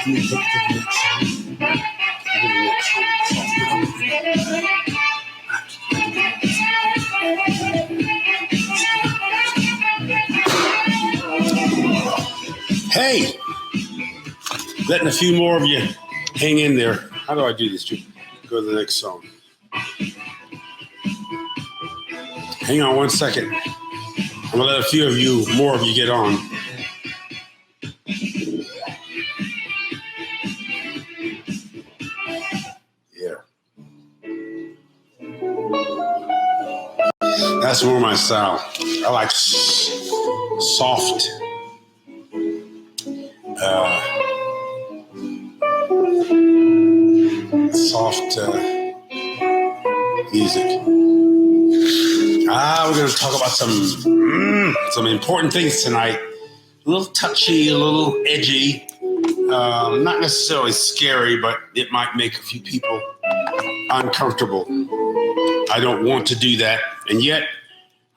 Can you look to the next song? Hey, letting a few more of you hang in there. How do I do this? Go to the next song. Hang on one second. I'm gonna let a few of you, more of you, get on. Yeah. That's more my style. I like soft, music. We're going to talk about some important things tonight. A little touchy, a little edgy. Not necessarily scary, but it might make a few people uncomfortable. I don't want to do that. And yet,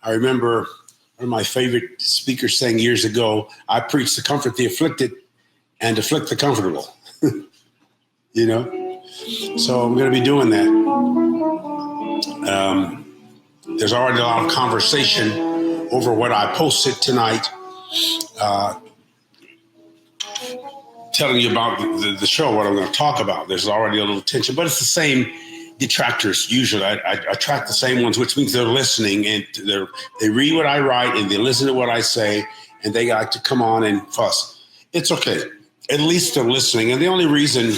I remember one of my favorite speakers saying years ago, I preach to comfort the afflicted and afflict the comfortable. You know? So I'm going to be doing that. There's already a lot of conversation over what I posted tonight, telling you about the show, what I'm going to talk about. There's already a little tension, but it's the same detractors. Usually I attract the same ones, which means they're listening and they read what I write and they listen to what I say and they like to come on and fuss. It's okay. At least they're listening. And the only reason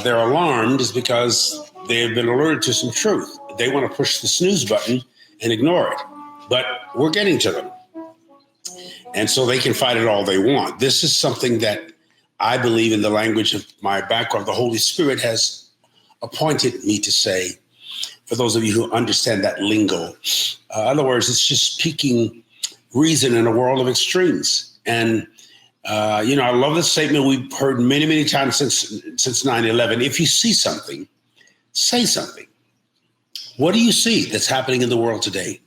they're alarmed is because they have been alerted to some truth. They want to push the snooze button and ignore it. But we're getting to them. And so they can fight it all they want. This is something that I believe, in the language of my background, the Holy Spirit has appointed me to say, for those of you who understand that lingo. In other words, it's just speaking reason in a world of extremes. And, I love this statement we've heard many, many times since 9/11. If you see something, say something. What do you see that's happening in the world today?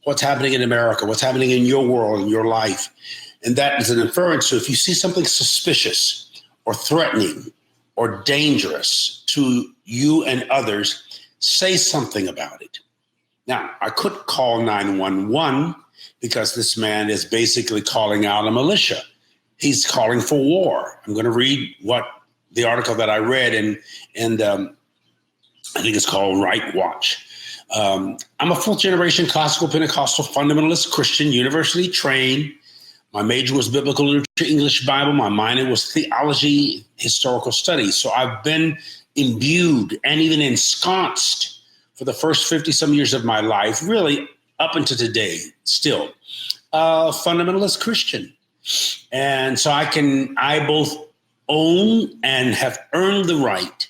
What's happening in America? What's happening in your world, in your life? And that is an inference. So if you see something suspicious or threatening or dangerous to you and others, say something about it. Now, I could call 911 because this man is basically calling out a militia. He's calling for war. I'm going to read the article that I read, and I think it's called Right Watch. I'm a fourth generation classical Pentecostal fundamentalist Christian, university trained. My major was biblical literature, English Bible. My minor was theology, historical studies. So I've been imbued and even ensconced for the first 50 some years of my life, really up until today, still a fundamentalist Christian. And so I both own and have earned the right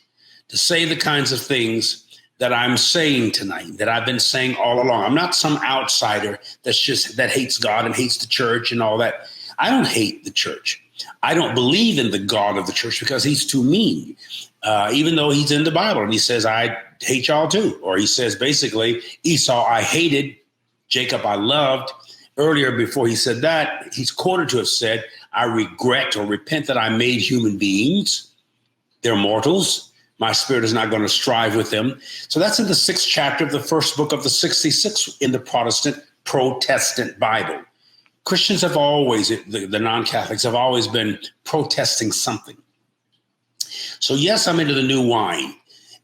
to say the kinds of things that I'm saying tonight, that I've been saying all along. I'm not some outsider that hates God and hates the church and all that. I don't hate the church. I don't believe in the God of the church because he's too mean, even though he's in the Bible. And he says, I hate y'all too. Or he says, basically, Esau I hated, Jacob I loved. Earlier, before he said that, he's quoted to have said, I regret or repent that I made human beings. They're mortals. My spirit is not going to strive with them. So that's in the 6th chapter of the first book of the 66 in the Protestant Bible. Christians have always, the non-Catholics have always been protesting something. So yes, I'm into the new wine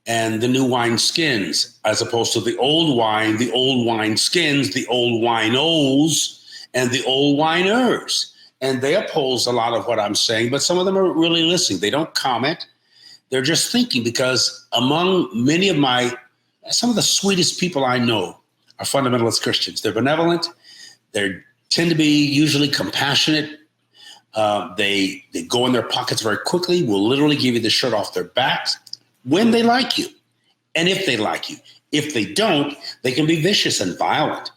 and the new wine skins, as opposed to the old wine skins, the old winos, and the old winers. And they oppose a lot of what I'm saying, but some of them are really listening. They don't comment. They're just thinking, because among some of the sweetest people I know are fundamentalist Christians. They're benevolent. They tend to be usually compassionate. They go in their pockets very quickly, will literally give you the shirt off their backs when they like you. And if they like you, if they don't, they can be vicious and violent.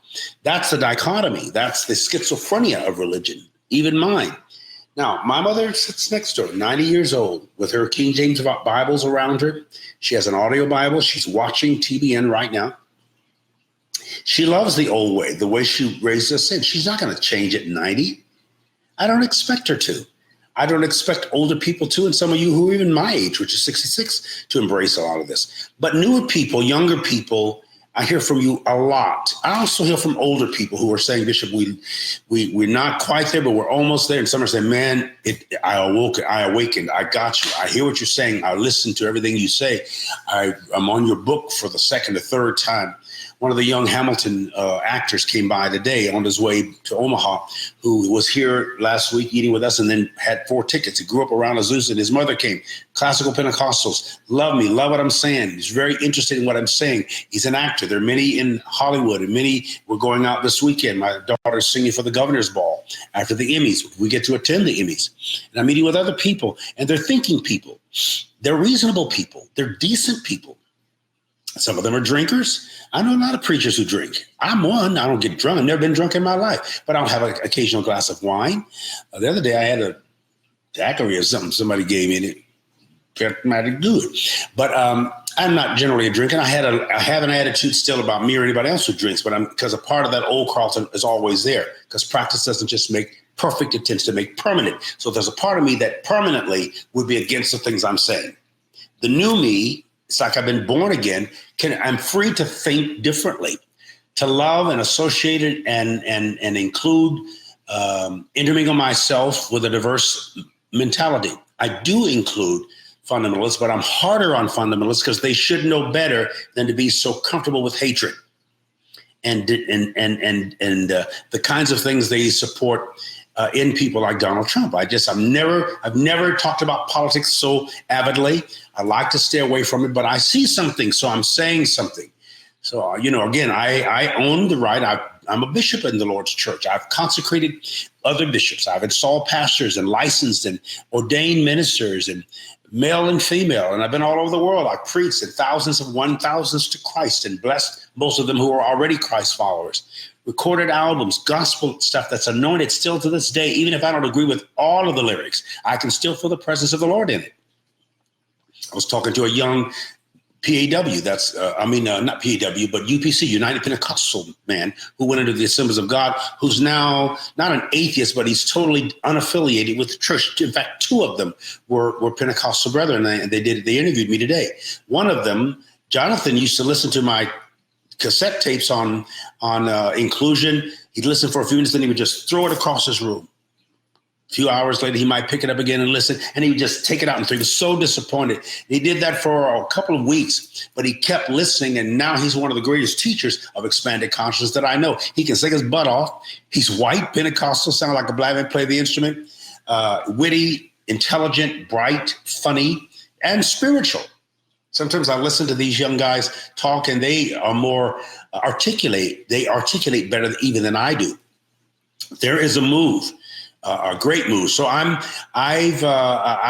That's the dichotomy. That's the schizophrenia of religion, even mine. Now, my mother sits next door, 90 years old, with her King James Bibles around her. She has an audio Bible. She's watching TBN right now. She loves the old way, the way she raised us in. She's not going to change at 90. I don't expect her to. I don't expect older people to, and some of you who are even my age, which is 66, to embrace a lot of this. But newer people, younger people, I hear from you a lot. I also hear from older people who are saying, Bishop, we're not quite there, but we're almost there. And some are saying, man, I awakened. I got you. I hear what you're saying. I listen to everything you say. I'm on your book for the second or third time. One of the young Hamilton actors came by today on his way to Omaha, who was here last week eating with us and then had 4 tickets. He grew up around Azusa, and his mother came. Classical Pentecostals. Love me. Love what I'm saying. He's very interested in what I'm saying. He's an actor. There are many in Hollywood, and many were going out this weekend. My daughter's singing for the Governor's Ball after the Emmys. We get to attend the Emmys. And I'm meeting with other people, and they're thinking people. They're reasonable people. They're decent people. Some of them are drinkers. I know a lot of preachers who drink. I'm one. I don't get drunk. I've never been drunk in my life, but I'll have an occasional glass of wine. The other day I had a daiquiri or something somebody gave me, and it felt mighty good. But I'm not generally a drinker. I have an attitude still about me or anybody else who drinks, but because a part of that old Carlton is always there, because practice doesn't just make perfect, it tends to make permanent. So there's a part of me that permanently would be against the things I'm saying. The new me, it's like I've been born again. I'm free to think differently, to love and associate it and include, intermingle myself with a diverse mentality. I do include fundamentalists, but I'm harder on fundamentalists because they should know better than to be so comfortable with hatred and the kinds of things they support in people like Donald Trump. I've never talked about politics so avidly. I like to stay away from it, but I see something, so I'm saying something. So, again, I own the right. I'm a bishop in the Lord's church. I've consecrated other bishops. I've installed pastors and licensed and ordained ministers and male and female. And I've been all over the world. I've preached, and thousands have won thousands to Christ and blessed most of them who are already Christ followers. Recorded albums, gospel stuff that's anointed still to this day. Even if I don't agree with all of the lyrics, I can still feel the presence of the Lord in it. I was talking to a young PAW, not PAW, but UPC, United Pentecostal man who went into the Assemblies of God, who's now not an atheist, but he's totally unaffiliated with the church. In fact, 2 of them were Pentecostal brethren, and they interviewed me today. One of them, Jonathan, used to listen to my cassette tapes on inclusion. He'd listen for a few minutes, then he would just throw it across his room. A few hours later, he might pick it up again and listen, and he would just take it out and throw. He was so disappointed. He did that for a couple of weeks, but he kept listening, and now he's one of the greatest teachers of expanded consciousness that I know. He can sing his butt off. He's white, Pentecostal, sound like a black man, play the instrument, witty, intelligent, bright, funny, and spiritual. Sometimes I listen to these young guys talk, and they are more articulate. They articulate better even than I do. There is a move. A great move. So I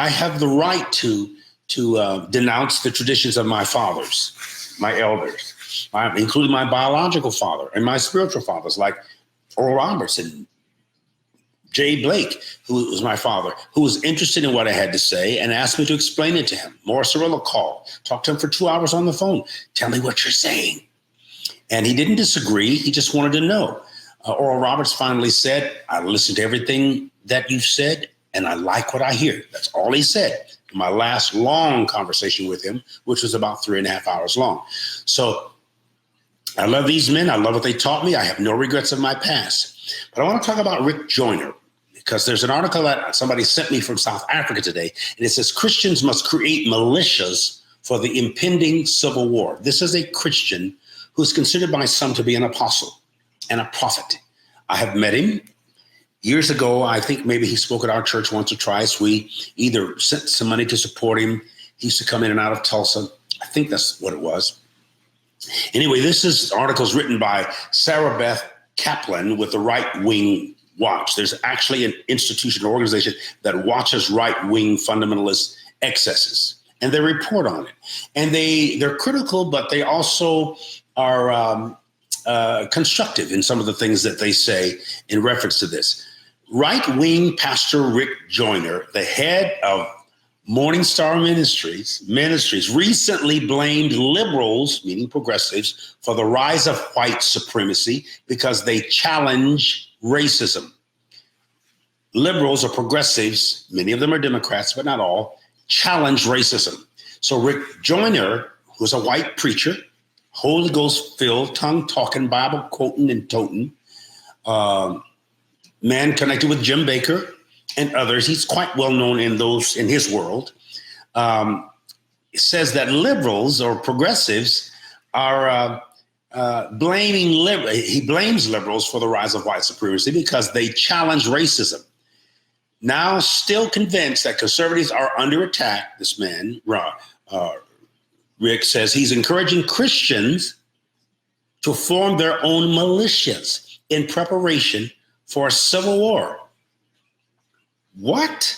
have the right to denounce the traditions of my fathers, my elders, including my biological father and my spiritual fathers, like Oral Roberts and Jay Blake, who was my father, who was interested in what I had to say and asked me to explain it to him. Morris Cirillo called, talked to him for 2 hours on the phone. Tell me what you're saying. And he didn't disagree. He just wanted to know. Oral Roberts finally said, I listened to everything that you've said, and I like what I hear. That's all he said in my last long conversation with him, which was about 3.5 hours long. So I love these men. I love what they taught me. I have no regrets of my past. But I want to talk about Rick Joyner, because there's an article that somebody sent me from South Africa today, and it says Christians must create militias for the impending civil war. This is a Christian who's considered by some to be an apostle and a prophet. I have met him years ago. I think maybe he spoke at our church once or twice. We either sent some money to support him. He used to come in and out of Tulsa. I think that's what it was. Anyway, this is articles written by Sarah Beth Kaplan with the Right Wing Watch. There's actually an institution, an organization that watches right-wing fundamentalist excesses, and they report on it. And they're critical, but they also are constructive in some of the things that they say in reference to this. Right-wing Pastor Rick Joyner, the head of Morning Star Ministries, recently blamed liberals, meaning progressives, for the rise of white supremacy because they challenge racism. liberals or progressives, many of them are Democrats, but not all, challenge racism. So Rick Joyner, who's a white preacher, Holy Ghost filled, tongue talking, Bible quoting and toting, man connected with Jim Baker and others. He's quite well known in his world. Says that liberals or progressives are he blames liberals for the rise of white supremacy because they challenge racism. Now still convinced that conservatives are under attack, this man, Rick, says he's encouraging Christians to form their own militias in preparation for a civil war. What?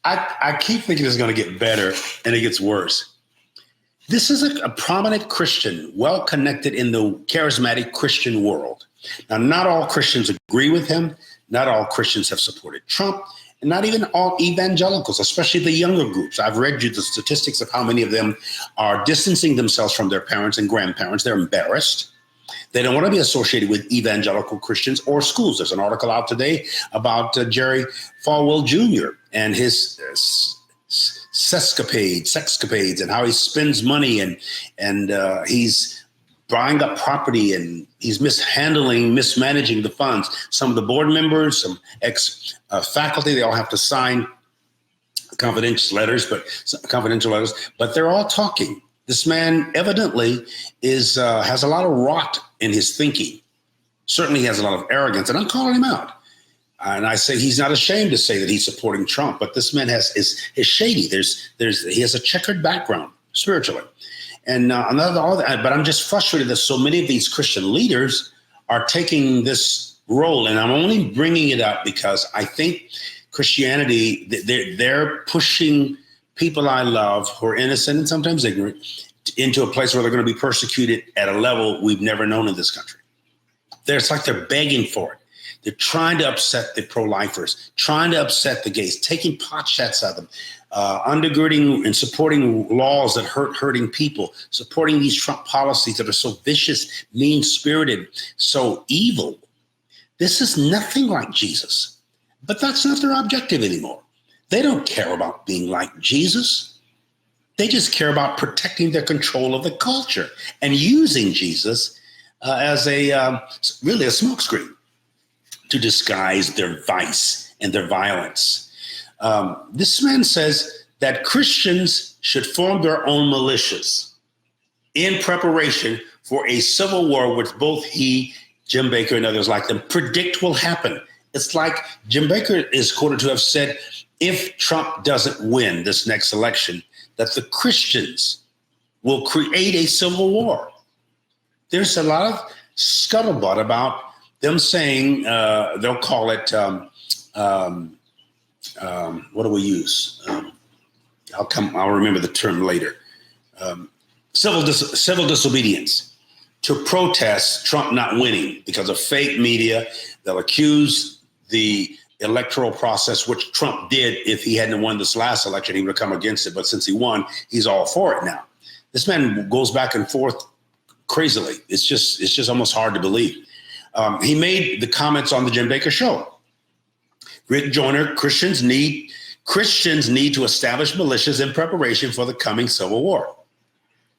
I keep thinking it's going to get better, and it gets worse. This is a prominent Christian, well-connected in the charismatic Christian world. Now, not all Christians agree with him. Not all Christians have supported Trump, and not even all evangelicals, especially the younger groups. I've read you the statistics of how many of them are distancing themselves from their parents and grandparents. They're embarrassed. They don't want to be associated with evangelical Christians or schools. There's an article out today about Jerry Falwell Jr. and his sexcapades and how he spends money and he's buying up property and he's mismanaging the funds. Some of the board members, some ex-faculty, they all have to sign confidential letters, but they're all talking. This man evidently has a lot of rot in his thinking. Certainly he has a lot of arrogance, and I'm calling him out. And I say he's not ashamed to say that he's supporting Trump, but this man is shady. He has a checkered background spiritually. And but I'm just frustrated that so many of these Christian leaders are taking this role. And I'm only bringing it up because I think Christianity, they're pushing people I love who are innocent and sometimes ignorant into a place where they're going to be persecuted at a level we've never known in this country. It's like they're begging for it. They're trying to upset the pro-lifers, trying to upset the gays, taking pot shots at them, undergirding and supporting laws that hurting people, supporting these Trump policies that are so vicious, mean-spirited, so evil. This is nothing like Jesus, but that's not their objective anymore. They don't care about being like Jesus. They just care about protecting their control of the culture and using Jesus as really a smokescreen to disguise their vice and their violence. This man says that Christians should form their own militias in preparation for a civil war, which both he, Jim Baker, and others like them predict will happen. It's like Jim Baker is quoted to have said, if Trump doesn't win this next election, that the Christians will create a civil war. There's a lot of scuttlebutt about them saying they'll call it, what do we use? I'll remember the term later. Civil disobedience to protest Trump not winning because of fake media. They'll accuse the electoral process, which Trump did. If he hadn't won this last election, he would have come against it. But since he won, he's all for it now. This man goes back and forth crazily. It's just almost hard to believe. He made the comments on the Jim Baker show. Rick Joyner, Christians need to establish militias in preparation for the coming civil war.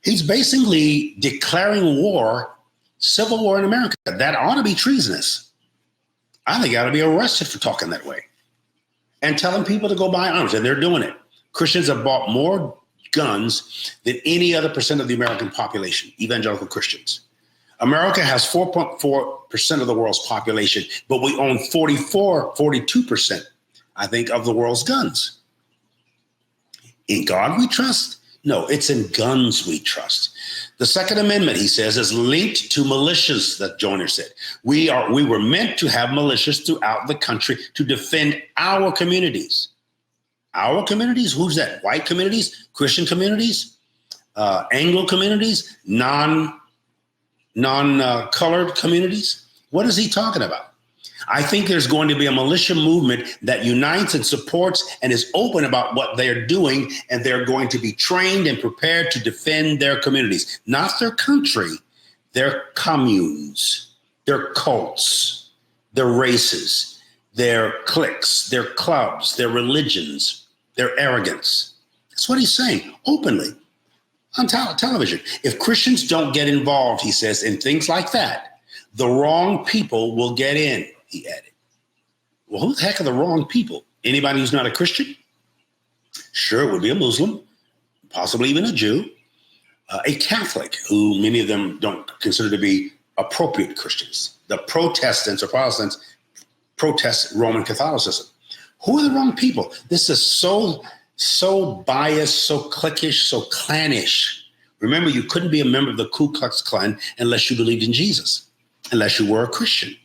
He's basically declaring war, civil war in America. That ought to be treasonous. I think I ought to be arrested for talking that way and telling people to go buy arms, and they're doing it. Christians have bought more guns than any other percent of the American population, evangelical Christians. America has 4.4% of the world's population, but we own 42%, I think, of the world's guns. In God we trust? No, it's in guns we trust. The Second Amendment, he says, is linked to militias, that Joyner said. We were meant to have militias throughout the country to defend our communities. Our communities? Who's that? White communities? Christian communities? Anglo communities? Non-colored communities? What is he talking about? I think there's going to be a militia movement that unites and supports and is open about what they're doing, and they're going to be trained and prepared to defend their communities, not their country, their communes, their cults, their races, their cliques, their clubs, their religions, their arrogance. That's what he's saying openly on television. If Christians don't get involved, he says, in things like that, the wrong people will get in, he added. Well, who the heck are the wrong people? Anybody who's not a Christian? Sure, it would be a Muslim, possibly even a Jew, a Catholic, who many of them don't consider to be appropriate Christians. The Protestants or Protestants protest Roman Catholicism. Who are the wrong people? This is so biased, so cliquish, so clannish. Remember, you couldn't be a member of the Ku Klux Klan unless you believed in Jesus, unless you were a Christian.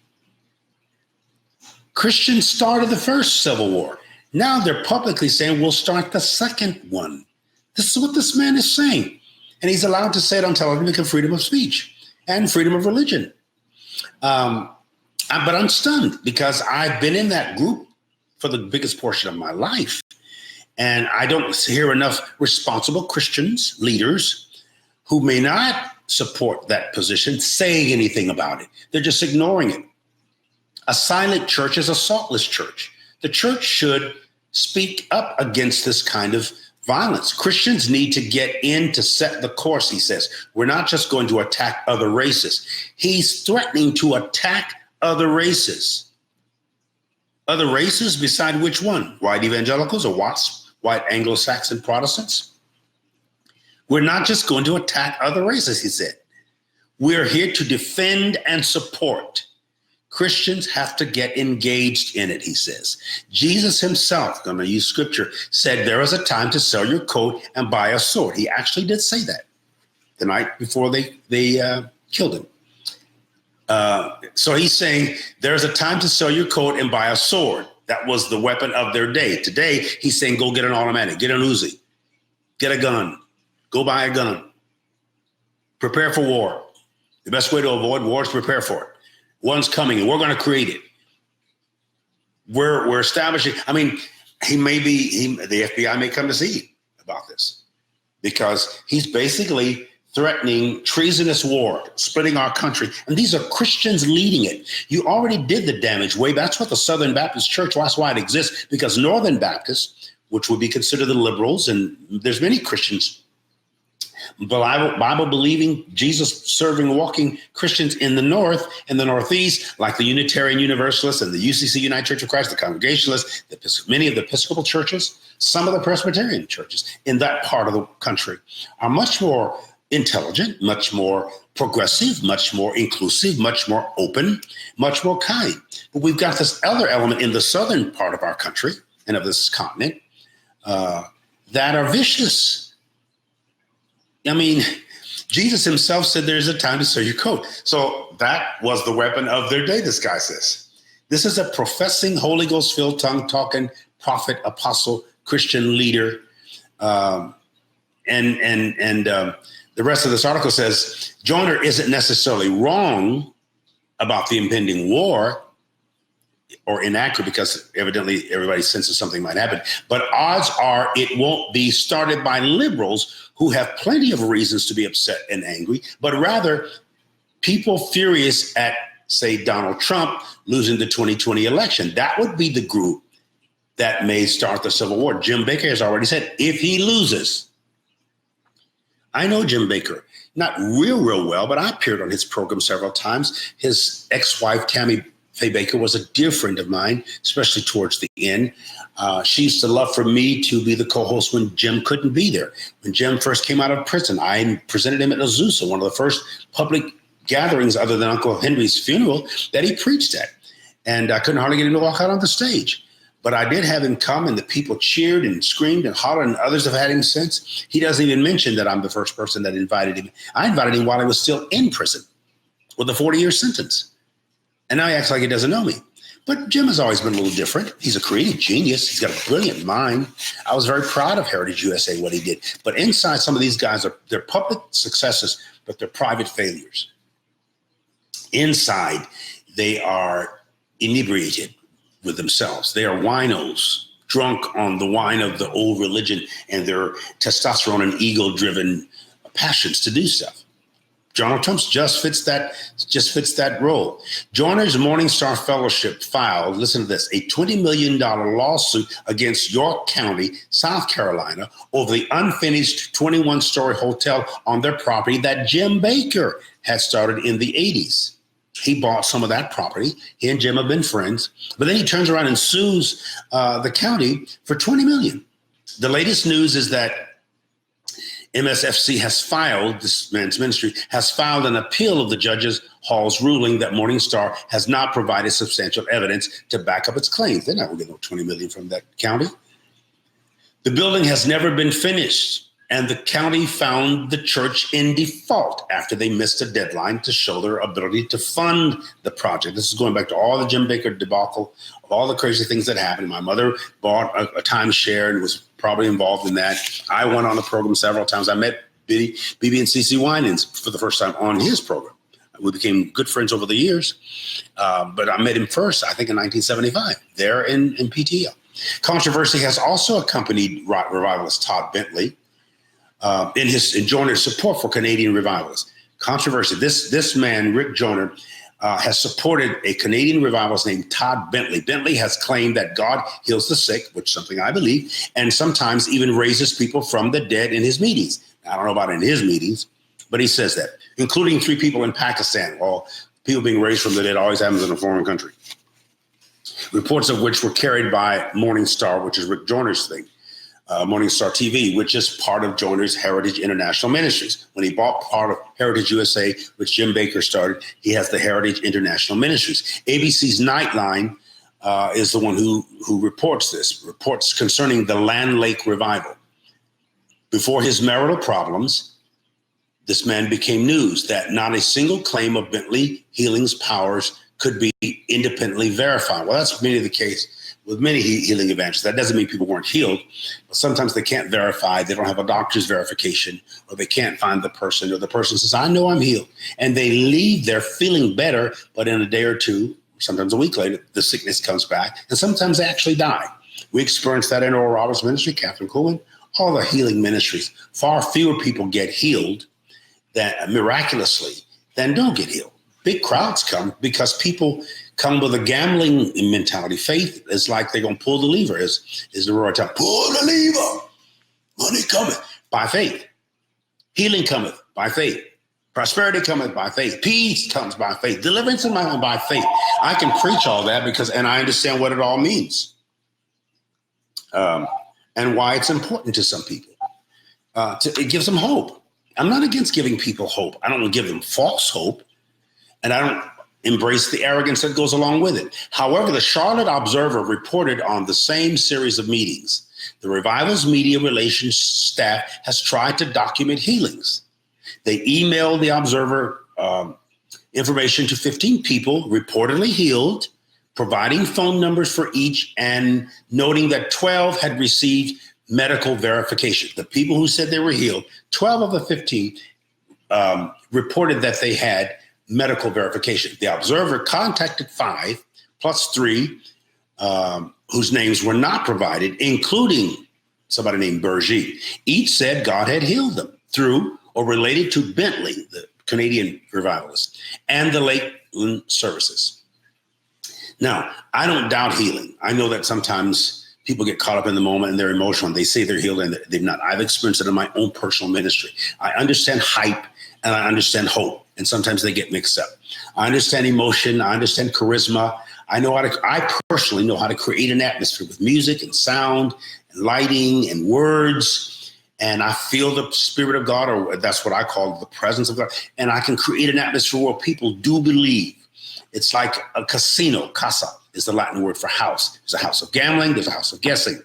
Christians started the first Civil War. Now they're publicly saying we'll start the second one. This is what this man is saying. And he's allowed to say it on television because freedom of speech and freedom of religion. But I'm stunned because I've been in that group for the biggest portion of my life. And I don't hear enough responsible Christians, leaders, who may not support that position, saying anything about it. They're just ignoring it. A silent church is a saltless church. The church should speak up against this kind of violence. Christians need to get in to set the course, he says. We're not just going to attack other races. He's threatening to attack other races. Other races beside which one? White evangelicals or WASP, white Anglo-Saxon Protestants? We're not just going to attack other races, he said. We're here to defend and support. Christians have to get engaged in it, he says. Jesus himself, I'm going to use scripture, said there is a time to sell your coat and buy a sword. He actually did say that the night before they killed him. So he's saying there's a time to sell your coat and buy a sword. That was the weapon of their day. Today, he's saying go get an automatic, get an Uzi, get a gun, go buy a gun, prepare for war. The best way to avoid war is to prepare for it. One's coming, and we're going to create it. We're establishing. I mean, the FBI may come to see about this because he's basically threatening treasonous war, splitting our country. And these are Christians leading it. You already did the damage way back. That's what the Southern Baptist Church, that's why it exists, because Northern Baptists, which would be considered the liberals, and there's many Christians, Bible-believing, Jesus-serving, walking Christians in the North and the Northeast, like the Unitarian Universalists and the UCC, United Church of Christ, the Congregationalists, many of the Episcopal churches, some of the Presbyterian churches in that part of the country are much more intelligent, much more progressive, much more inclusive, much more open, much more kind. But we've got this other element in the southern part of our country and of this continent that are vicious. I mean, Jesus himself said there's a time to sell your coat. So that was the weapon of their day, this guy says. This is a professing, Holy Ghost-filled, tongue-talking prophet, apostle, Christian leader. The rest of this article says, Joyner isn't necessarily wrong about the impending war, or inaccurate because evidently everybody senses something might happen. But odds are it won't be started by liberals who have plenty of reasons to be upset and angry, but rather people furious at, say, Donald Trump losing the 2020 election. That would be the group that may start the Civil War. Jim Baker has already said, if he loses, I know Jim Baker, not real well, but I appeared on his program several times. His ex-wife, Tammy Faye Baker, was a dear friend of mine, especially towards the end. She used to love for me to be the co-host when Jim couldn't be there. When Jim first came out of prison, I presented him at Azusa, one of the first public gatherings other than Uncle Henry's funeral that he preached at. And I couldn't hardly get him to walk out on the stage. But I did have him come, and the people cheered and screamed and hollered, and others have had him since. He doesn't even mention that I'm the first person that invited him. I invited him while he was still in prison with a 40-year sentence. And now he acts like he doesn't know me. But Jim has always been a little different. He's a creative genius. He's got a brilliant mind. I was very proud of Heritage USA, what he did. But inside, some of these guys they're public successes, but they're private failures. Inside, they are inebriated with themselves. They are winos, drunk on the wine of the old religion and their testosterone and ego-driven passions to do stuff. Donald Trump just fits that role. Joiner's Morningstar Fellowship filed, listen to this, a $20 million lawsuit against York County, South Carolina, over the unfinished 21-story hotel on their property that Jim Bakker had started in the 80s. He bought some of that property. He and Jim have been friends. But then he turns around and sues the county for $20 million. The latest news is that MSFC has filed, this man's ministry, has filed an appeal of the Judge Hall's ruling that Morningstar has not provided substantial evidence to back up its claims. They're not going to get no $20 million from that county. The building has never been finished, and the county found the church in default after they missed a deadline to show their ability to fund the project. This is going back to all the Jim Bakker debacle, of all the crazy things that happened. My mother bought a timeshare and was probably involved in that. I went on the program several times. I met BB and CC Winans for the first time on his program. We became good friends over the years, but I met him first, I think, in 1975, there in PTL. Controversy has also accompanied revivalist Todd Bentley in Joyner's support for Canadian revivalists. Controversy. This man, Rick Joyner, has supported a Canadian revivalist named Todd Bentley. Bentley has claimed that God heals the sick, which is something I believe, and sometimes even raises people from the dead in his meetings. I don't know about in his meetings, but he says that, including 3 people in Pakistan. Well, people being raised from the dead always happens in a foreign country. Reports of which were carried by Morningstar, which is Rick Joyner's thing. Morningstar TV, which is part of Joyner's Heritage International Ministries. When he bought part of Heritage USA, which Jim Bakker started, he has the Heritage International Ministries. ABC's Nightline is the one who reports this, reports concerning the Land Lake revival. Before his marital problems, this man became news that not a single claim of Bentley healing's powers could be independently verified. Well, that's mainly the case with many healing evangelists. That doesn't mean people weren't healed, but sometimes they can't verify. They don't have a doctor's verification, or they can't find the person, or the person says, I know I'm healed. And they leave there feeling better, but in a day or two, sometimes a week later, the sickness comes back, and sometimes they actually die. We experienced that in Oral Roberts' ministry, Catherine Kuhlman, all the healing ministries. Far fewer people get healed miraculously than don't get healed. Big crowds come because people come with a gambling mentality. Faith is like they're going to pull the lever, is the word time. Pull the lever. Money cometh by faith. Healing cometh by faith. Prosperity cometh by faith. Peace comes by faith. Deliverance in my home by faith. I can preach all that and I understand what it all means. And why it's important to some people. It gives them hope. I'm not against giving people hope. I don't give them false hope. And I don't embrace the arrogance that goes along with it. However, the Charlotte Observer reported on the same series of meetings. The Revival's media relations staff has tried to document healings. They emailed the Observer information to 15 people reportedly healed, providing phone numbers for each and noting that 12 had received medical verification. The people who said they were healed, 12 of the 15 reported that they had medical verification. The Observer contacted 5 plus 3 whose names were not provided, including somebody named Bergie. Each said God had healed them through or related to Bentley, the Canadian revivalist, and the Lakeland services. Now, I don't doubt healing. I know that sometimes people get caught up in the moment and they're emotional and they say they're healed and they've not. I've experienced it in my own personal ministry. I understand hype and I understand hope. And sometimes they get mixed up. I understand emotion. I understand charisma. I personally know how to create an atmosphere with music and sound and lighting and words. And I feel the Spirit of God, or that's what I call the presence of God. And I can create an atmosphere where people do believe. It's like a casino. Casa is the Latin word for house. There's a house of gambling. There's a house of guessing.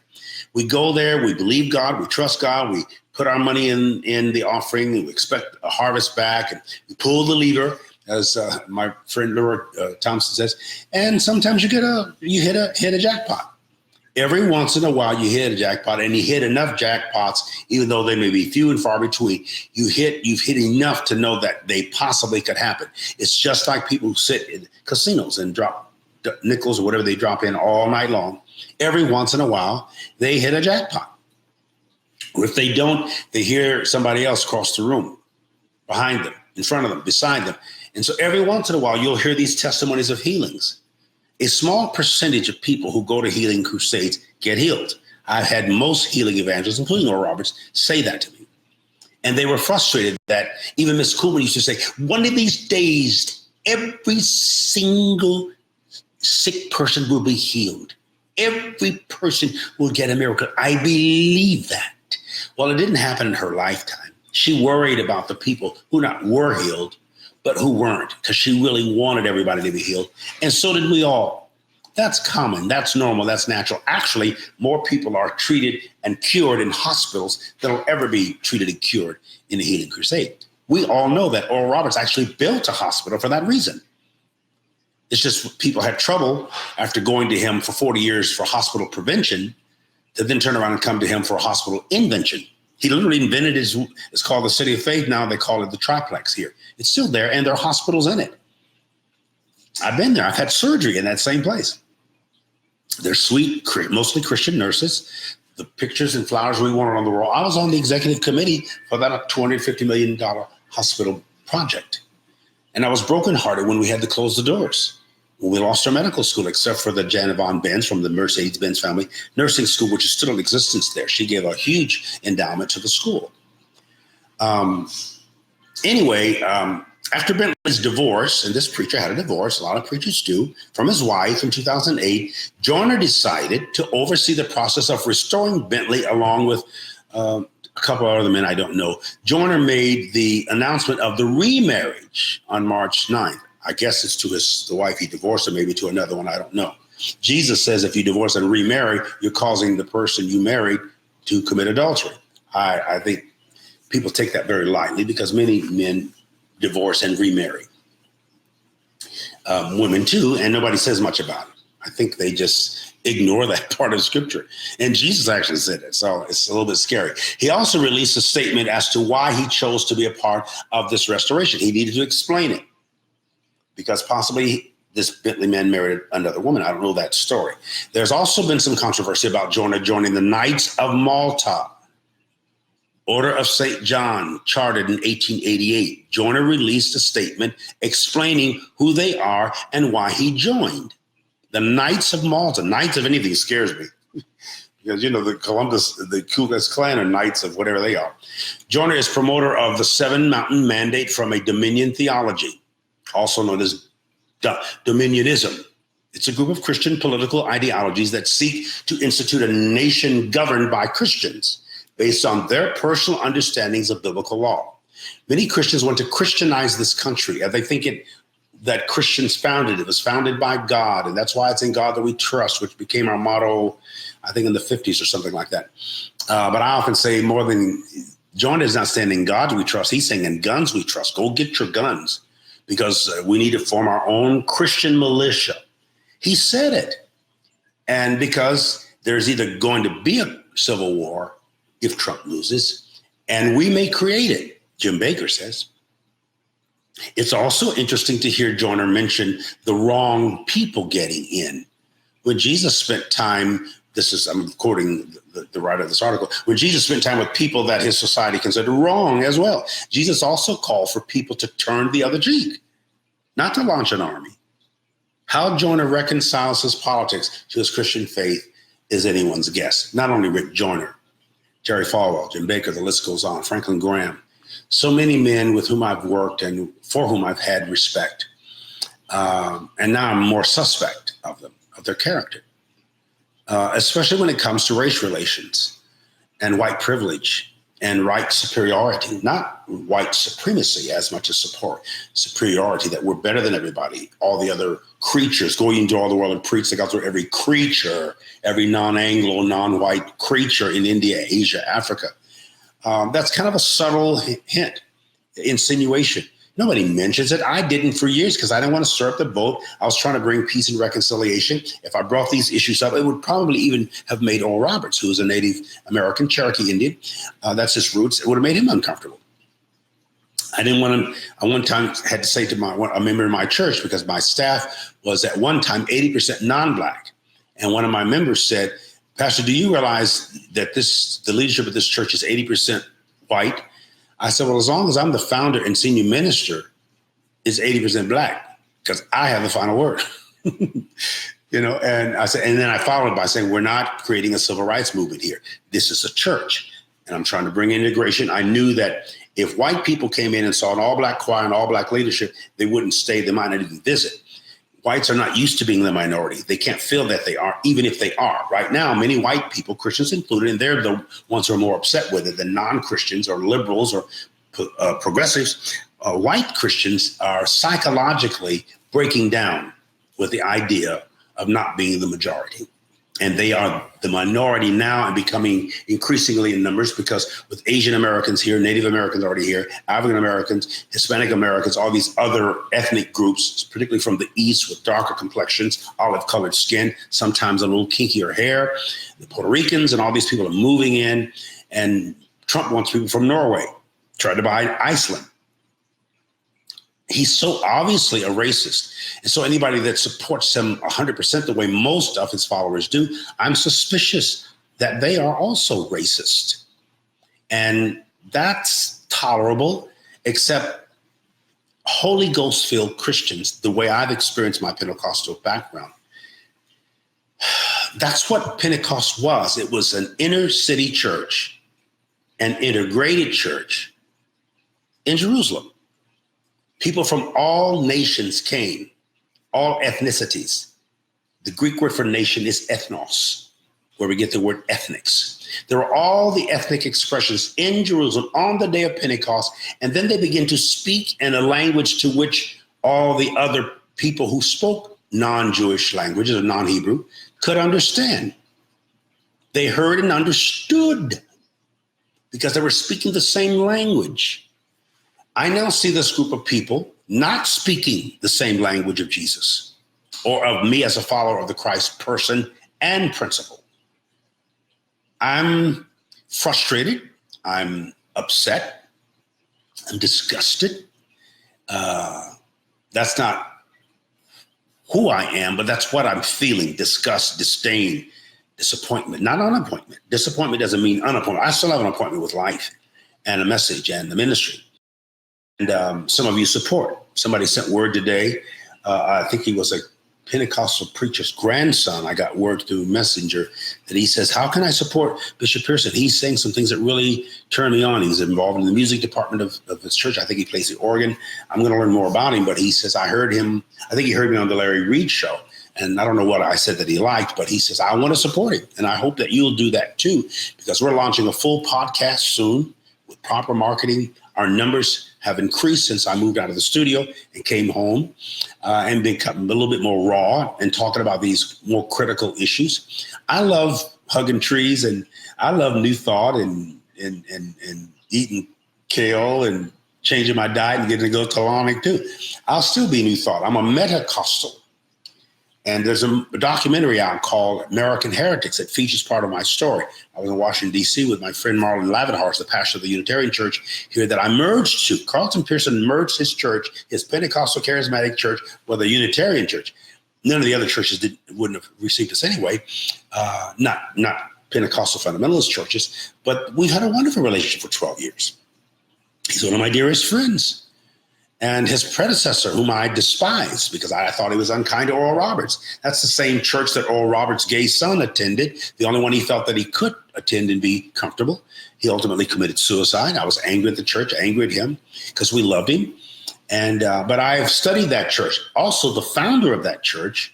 We go there. We believe God. We trust God. We put our money in the offering. We expect a harvest back, and we pull the lever, as my friend Laura Thompson says. And sometimes you hit a jackpot. Every once in a while, you hit a jackpot, and you hit enough jackpots, even though they may be few and far between. You've hit enough to know that they possibly could happen. It's just like people who sit in casinos and drop nickels or whatever they drop in all night long. Every once in a while, they hit a jackpot. Or if they don't, they hear somebody else across the room behind them in front of them, beside them. And so every once in a while, you'll hear these testimonies of healings. A small percentage of people who go to healing crusades get healed. I've had most healing evangelists, including Oral Roberts, say that to me. And they were frustrated that even Miss Kuhlman used to say, one of these days, every single sick person will be healed. Every person will get a miracle. I believe that. Well, it didn't happen in her lifetime. She worried about the people who not were healed, but who weren't, because she really wanted everybody to be healed. And so did we all. That's common. That's normal. That's natural. Actually, more people are treated and cured in hospitals than will ever be treated and cured in a healing crusade. We all know that Oral Roberts actually built a hospital for that reason. It's just people had trouble after going to him for 40 years for hospital prevention to then turn around and come to him for a hospital invention. He literally invented it's called the City of Faith. Now they call it the Triplex here. It's still there, and there are hospitals in it. I've been there. I've had surgery in that same place. They're sweet, mostly Christian nurses. The pictures and flowers we wanted on the wall. I was on the executive committee for that $250 million hospital project. And I was brokenhearted when we had to close the doors. When we lost our medical school, except for the Janet Von Benz from the Mercedes-Benz family nursing school, which is still in existence there. She gave a huge endowment to the school. Anyway, after Bentley's divorce, and this preacher had a divorce, a lot of preachers do, from his wife in 2008, Joyner decided to oversee the process of restoring Bentley along with a couple of other men I don't know. Joyner made the announcement of the remarriage on March 9th. I guess it's to the wife he divorced, or maybe to another one, I don't know. Jesus says if you divorce and remarry, you're causing the person you married to commit adultery. I think people take that very lightly because many men divorce and remarry. Women too, and nobody says much about it. I think they just ignore that part of scripture. And Jesus actually said it, so it's a little bit scary. He also released a statement as to why he chose to be a part of this restoration. He needed to explain it because possibly this Bentley man married another woman. I don't know that story. There's also been some controversy about Joyner joining the Knights of Malta, Order of St. John, chartered in 1888. Joyner released a statement explaining who they are and why he joined. The Knights of Malta. Knights of anything scares me. Because, you know, the Ku Klux Klan are knights of whatever they are. Joyner is promoter of the Seven Mountain Mandate from a Dominion theology, also known as Dominionism. It's a group of Christian political ideologies that seek to institute a nation governed by Christians based on their personal understandings of biblical law. Many Christians want to Christianize this country, and they think that Christians founded it. It was founded by God, and that's why it's in God that we trust, which became our motto, I think, in the 50s or something like that. But I often say more than John is not saying in God we trust. He's saying in guns we trust. Go get your guns because we need to form our own Christian militia. He said it. And because there's either going to be a civil war if Trump loses, and we may create it, Jim Baker says. It's also interesting to hear Joyner mention the wrong people getting in. When Jesus spent time, I'm quoting the writer of this article, when Jesus spent time with people that his society considered wrong as well, Jesus also called for people to turn the other cheek, not to launch an army. How Joyner reconciles his politics to his Christian faith is anyone's guess. Not only Rick Joyner, Jerry Falwell, Jim Baker, the list goes on, Franklin Graham. So many men with whom I've worked and for whom I've had respect. And now I'm more suspect of them, of their character, especially when it comes to race relations and white privilege and white superiority, not white supremacy as much as superiority, that we're better than everybody, all the other creatures, going into all the world and preach the gospel to every creature, every non-Anglo, non-white creature in India, Asia, Africa. That's kind of a subtle hint, insinuation. Nobody mentions it. I didn't for years because I didn't want to stir up the boat. I was trying to bring peace and reconciliation. If I brought these issues up, it would probably even have made Oral Roberts, who is a Native American Cherokee Indian, that's his roots, it would have made him uncomfortable. I didn't want to, I one time had to say to a member of my church, because my staff was at one time 80% non-Black. And one of my members said, Pastor, do you realize that the leadership of this church is 80% white? I said, well, as long as I'm the founder and senior minister, it's 80% black because I have the final word. And I said, and then I followed by saying, we're not creating a civil rights movement here. This is a church. And I'm trying to bring integration. I knew that if white people came in and saw an all black choir and all black leadership, they wouldn't stay. They might not even visit. Whites are not used to being the minority. They can't feel that they are, even if they are. Right now, many white people, Christians included, and they're the ones who are more upset with it than non-Christians or liberals or progressives. White Christians are psychologically breaking down with the idea of not being the majority. And they are the minority now and becoming increasingly in numbers because with Asian Americans here, Native Americans already here, African Americans, Hispanic Americans, all these other ethnic groups, particularly from the East with darker complexions, olive colored skin, sometimes a little kinkier hair, the Puerto Ricans and all these people are moving in. And Trump wants people from Norway, tried to buy Iceland. He's so obviously a racist. And so anybody that supports him 100% the way most of his followers do, I'm suspicious that they are also racist. And that's tolerable, except Holy Ghost-filled Christians, the way I've experienced my Pentecostal background. That's what Pentecost was. It was an inner city church, an integrated church in Jerusalem. People from all nations came, all ethnicities. The Greek word for nation is ethnos, where we get the word ethnics. There were all the ethnic expressions in Jerusalem on the day of Pentecost, and then they begin to speak in a language to which all the other people who spoke non-Jewish languages or non-Hebrew could understand. They heard and understood because they were speaking the same language. I now see this group of people not speaking the same language of Jesus or of me as a follower of the Christ person and principle. I'm frustrated. I'm upset. I'm disgusted. That's not who I am, but that's what I'm feeling. Disgust, disdain, disappointment, not unappointment. Disappointment doesn't mean unappointment. I still have an appointment with life and a message and the ministry. And some of you support. Somebody sent word today. I think he was a Pentecostal preacher's grandson. I got word through Messenger that he says, how can I support Bishop Pearson? He's saying some things that really turn me on. He's involved in the music department of his church. I think he plays the organ. I'm going to learn more about him. But he says, I think he heard me on the Larry Reed show. And I don't know what I said that he liked, but he says, I want to support him. And I hope that you'll do that too, because we're launching a full podcast soon with proper marketing. Our numbers have increased since I moved out of the studio and came home and become a little bit more raw and talking about these more critical issues. I love hugging trees and I love New Thought and eating kale and changing my diet and getting to go colonic too. I'll still be New Thought. I'm a Pentecostal. And there's a documentary out called American Heretics that features part of my story. I was in Washington, D.C. with my friend Marlon Lavenhorst, the pastor of the Unitarian Church here that I merged to. Carlton Pearson merged his church, his Pentecostal Charismatic Church, with a Unitarian church. None of the other churches wouldn't have received us anyway, not Pentecostal fundamentalist churches, but we've had a wonderful relationship for 12 years. He's one of my dearest friends. And his predecessor, whom I despised because I thought he was unkind to Oral Roberts. That's the same church that Oral Roberts' gay son attended, the only one he felt that he could attend and be comfortable. He ultimately committed suicide. I was angry at the church, angry at him because we loved him. And but I've studied that church. Also, the founder of that church,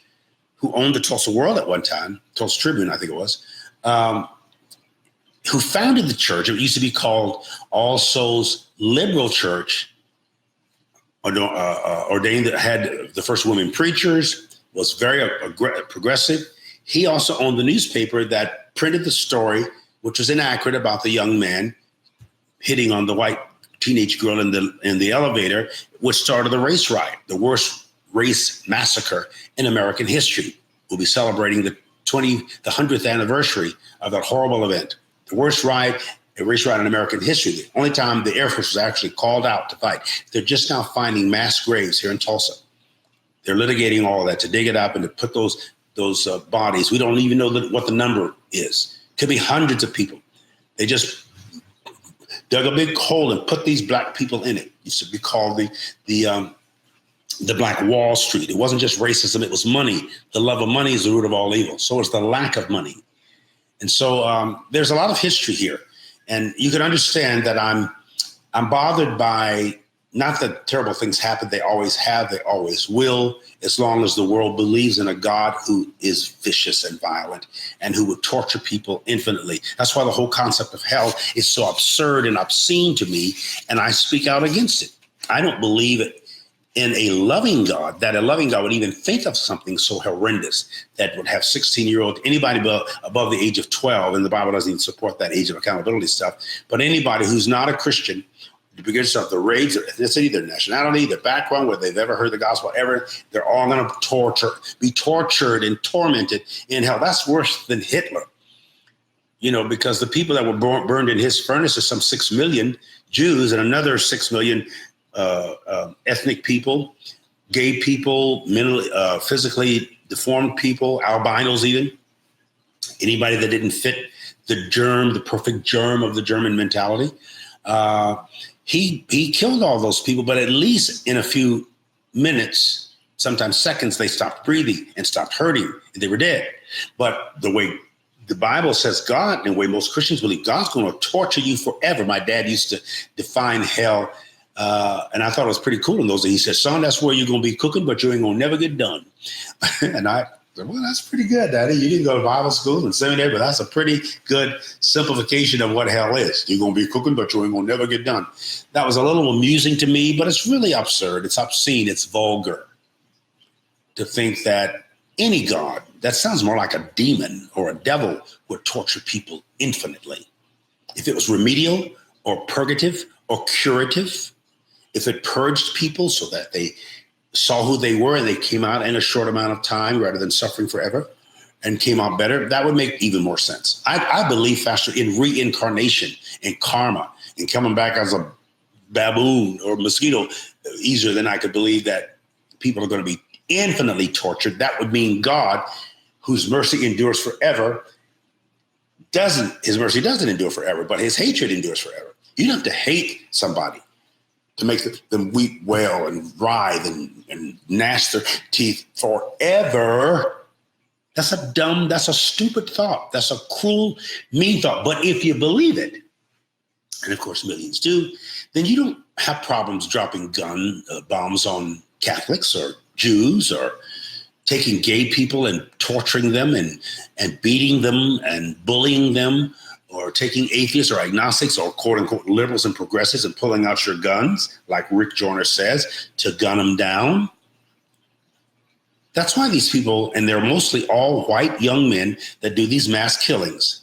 who owned the Tulsa World at one time, Tulsa Tribune, I think it was, who founded the church. It used to be called All Souls Liberal Church, ordained that had the first women preachers, was very progressive. He also owned the newspaper that printed the story, which was inaccurate, about the young man hitting on the white teenage girl in the elevator, which started the race riot, the worst race massacre in American history. We'll be celebrating the 100th anniversary of that horrible event, the worst race riot in American history. The only time the Air Force was actually called out to fight. They're just now finding mass graves here in Tulsa. They're litigating all of that to dig it up and to put those bodies. We don't even know what the number is. Could be hundreds of people. They just dug a big hole and put these black people in it. It used to be called the Black Wall Street. It wasn't just racism, it was money. The love of money is the root of all evil. So is the lack of money. And so there's a lot of history here. And you can understand that I'm bothered by, not that terrible things happen, they always have, they always will, as long as the world believes in a God who is vicious and violent and who would torture people infinitely. That's why the whole concept of hell is so absurd and obscene to me, and I speak out against it. I don't believe it in a loving God, that a loving God would even think of something so horrendous that would have 16-year-old, anybody above the age of 12, and the Bible doesn't even support that age of accountability stuff, but anybody who's not a Christian, because of the race, their ethnicity, their nationality, their background, whether they've ever heard the gospel, they're all going to be tortured and tormented in hell. That's worse than Hitler, because the people that were burned in his furnace are some 6 million Jews and another 6 million ethnic people, gay people, mentally, physically deformed people, albinos even, anybody that didn't fit the perfect germ of the German mentality. He killed all those people, but at least in a few minutes, sometimes seconds, they stopped breathing and stopped hurting, and they were dead. But the way the Bible says God, and the way most Christians believe, God's going to torture you forever. My dad used to define hell, and I thought it was pretty cool in those days. He said, son, that's where you're going to be cooking, but you ain't going to never get done. And I said, well, that's pretty good, Daddy. You didn't go to Bible school and seminary, but that's a pretty good simplification of what hell is. You're going to be cooking, but you ain't going to never get done. That was a little amusing to me, but it's really absurd. It's obscene. It's vulgar to think that any God, that sounds more like a demon or a devil, would torture people infinitely. If it was remedial or purgative or curative, if it purged people so that they saw who they were and they came out in a short amount of time rather than suffering forever and came out better, that would make even more sense. I believe faster in reincarnation and karma and coming back as a baboon or mosquito easier than I could believe that people are going to be infinitely tortured. That would mean God, whose mercy endures forever, his mercy doesn't endure forever, but his hatred endures forever. You don't have to hate somebody to make them weep, wail, and writhe and gnash their teeth forever. That's a stupid thought. That's a cruel, mean thought. But if you believe it, and of course millions do, then you don't have problems dropping bombs on Catholics or Jews or taking gay people and torturing them and beating them and bullying them, or taking atheists or agnostics or quote unquote liberals and progressives and pulling out your guns, like Rick Joyner says, to gun them down. That's why these people, and they're mostly all white young men that do these mass killings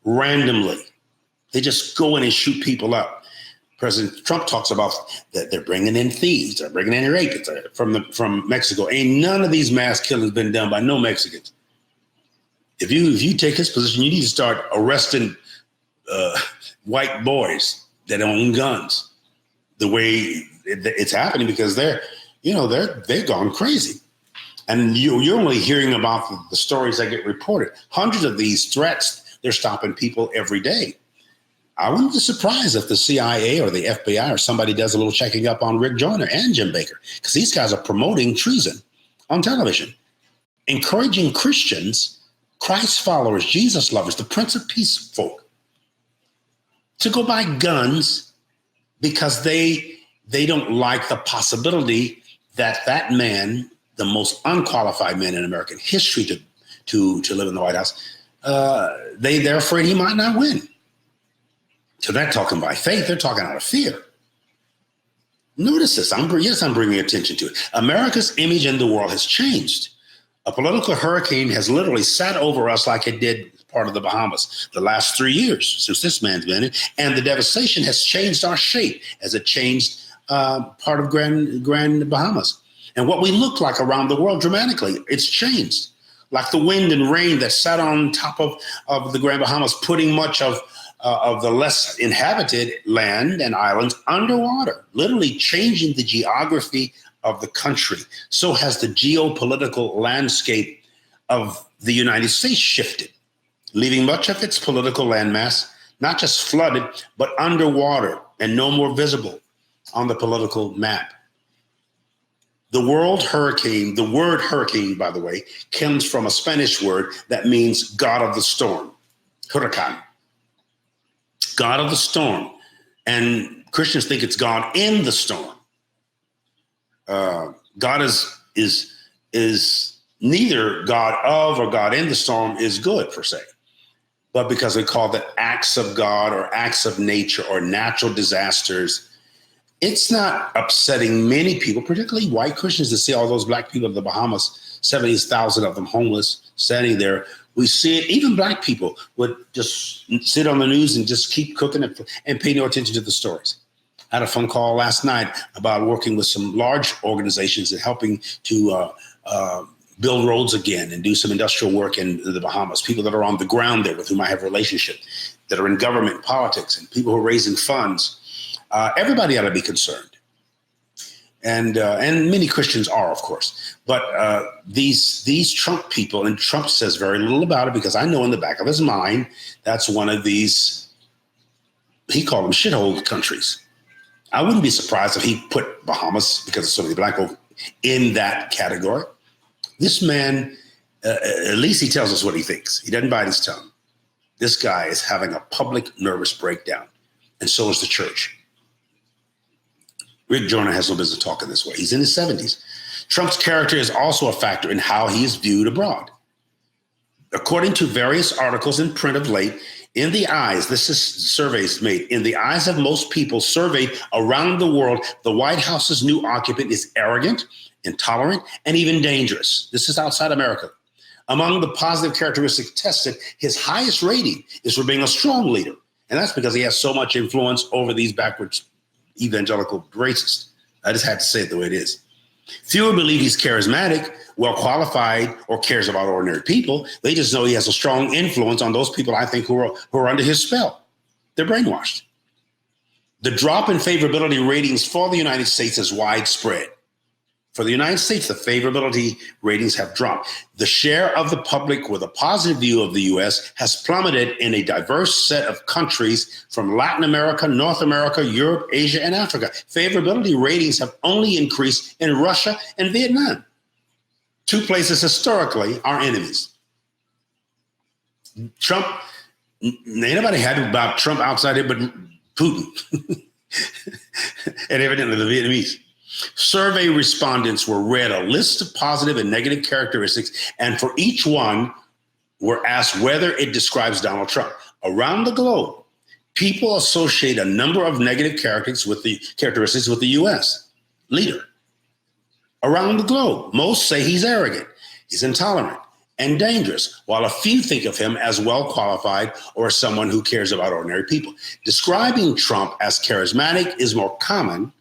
randomly. They just go in and shoot people up. President Trump talks about that they're bringing in thieves, they're bringing in rapists from Mexico. Ain't none of these mass killings been done by no Mexicans. If you take his position, you need to start arresting white boys that own guns. The way it's happening, because they've gone crazy, and you're only hearing about the stories that get reported. Hundreds of these threats, they're stopping people every day. I wouldn't be surprised if the CIA or the FBI or somebody does a little checking up on Rick Joyner and Jim Baker, because these guys are promoting treason on television, encouraging Christians, Christ followers, Jesus lovers, the Prince of Peace folk, to go buy guns because they don't like the possibility that man, the most unqualified man in American history to live in the White House, they're afraid he might not win. So they're talking by faith. They're talking out of fear. Notice this. I'm bringing attention to it. America's image in the world has changed. A political hurricane has literally sat over us like it did part of the Bahamas the last 3 years since this man's been in, and the devastation has changed our shape as it changed part of Grand Bahamas. And what we look like around the world dramatically, it's changed. Like the wind and rain that sat on top of the Grand Bahamas, putting much of the less inhabited land and islands underwater, literally changing the geography of the country. So has the geopolitical landscape of the United States shifted, leaving much of its political landmass not just flooded, but underwater and no more visible on the political map. The word hurricane, by the way, comes from a Spanish word that means God of the storm, huracán, God of the storm. And Christians think it's God in the storm. God is neither God of or God in the storm is good per se, but because we call that acts of God or acts of nature or natural disasters, it's not upsetting many people, particularly white Christians, to see all those black people in the Bahamas, 70,000 of them homeless, standing there. We see it. Even black people would just sit on the news and just keep cooking and pay no attention to the stories. I had a phone call last night about working with some large organizations and helping to build roads again and do some industrial work in the Bahamas, people that are on the ground there with whom I have a relationship, that are in government, politics, and people who are raising funds. Everybody ought to be concerned. And many Christians are, of course. But these Trump people, and Trump says very little about it because I know in the back of his mind, that's one of these, he called them shithole countries. I wouldn't be surprised if he put Bahamas, because of so many black people, in that category. This man, at least he tells us what he thinks. He doesn't bite his tongue. This guy is having a public nervous breakdown, and so is the church. Rick Joyner has no business talking this way. He's in his 70s. Trump's character is also a factor in how he is viewed abroad. According to various articles in print of late, in the eyes, this is surveys made, in the eyes of most people surveyed around the world, the White House's new occupant is arrogant, intolerant, and even dangerous. This is outside America. Among the positive characteristics tested, his highest rating is for being a strong leader. And that's because he has so much influence over these backwards evangelical racists. I just had to say it the way it is. Fewer believe he's charismatic, well qualified, or cares about ordinary people. They just know he has a strong influence on those people, I think, who are under his spell. They're brainwashed. The drop in favorability ratings for the United States is widespread. For the United States, the favorability ratings have dropped. The share of the public with a positive view of the U.S. has plummeted in a diverse set of countries from Latin America, North America, Europe, Asia, and Africa. Favorability ratings have only increased in Russia and Vietnam, two places historically our enemies. Trump, ain't nobody happy about Trump outside here but Putin and evidently the Vietnamese. Survey respondents were read a list of positive and negative characteristics, and for each one were asked whether it describes Donald Trump. Around the globe, people associate a number of negative characteristics with the U.S. leader. Around the globe, most say he's arrogant, he's intolerant, and dangerous, while a few think of him as well qualified or as someone who cares about ordinary people. Describing Trump as charismatic is more common,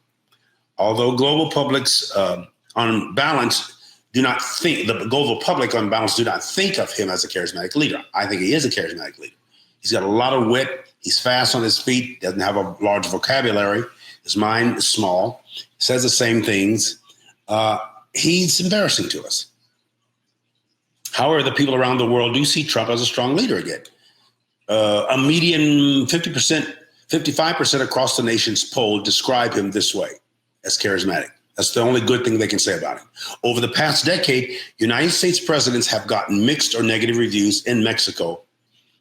although global publics on balance do not think of him as a charismatic leader. I think he is a charismatic leader. He's got a lot of wit. He's fast on his feet, doesn't have a large vocabulary. His mind is small, says the same things. He's embarrassing to us. However, the people around the world do see Trump as a strong leader again. A median 50%, 55% across the nation's poll describe him this way, as charismatic. That's the only good thing they can say about him. Over the past decade, United States presidents have gotten mixed or negative reviews in Mexico.